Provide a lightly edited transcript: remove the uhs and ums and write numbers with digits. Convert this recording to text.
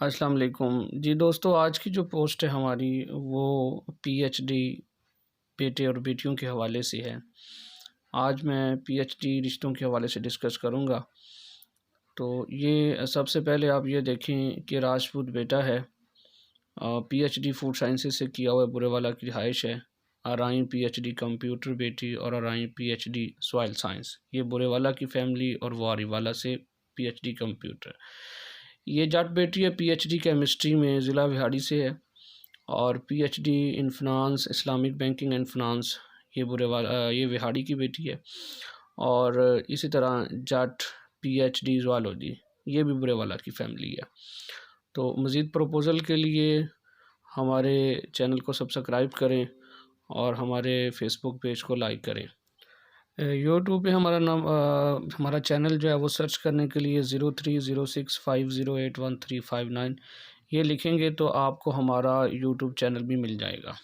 السلام علیکم جی دوستو، آج کی جو پوسٹ ہے ہماری وہ پی ایچ ڈی بیٹے اور بیٹیوں کے حوالے سے ہے۔ آج میں پی ایچ ڈی رشتوں کے حوالے سے ڈسکس کروں گا۔ تو یہ سب سے پہلے آپ یہ دیکھیں کہ راجپوت بیٹا ہے، P H D food sciences سے کیا ہوا برے والا کی رہائش ہے۔ Arain P H D computer بیٹی اور Arain P H D soil science, یہ برے والا کی فیملی، اور وہ آری والا سے پی ایچ ڈی کمپیوٹر۔ یہ جٹ بیٹی ہے، پی ایچ ڈی کیمسٹری میں ضلع وہاڑی سے ہے، اور P H D in finance Islamic banking and finance, یہ وہاڑی کی بیٹی ہے۔ اور اسی طرح Jat P H D zoology, یہ بھی برے والا کی فیملی ہے۔ تو مزید پروپوزل کے لیے ہمارے چینل کو سبسکرائب کریں اور ہمارے فیس بک پیج کو لائک کریں۔ یوٹیوب پہ ہمارا چینل جو ہے وہ سرچ کرنے کے لیے 0306508139 یہ لکھیں گے تو آپ کو ہمارا یوٹیوب چینل بھی مل جائے گا۔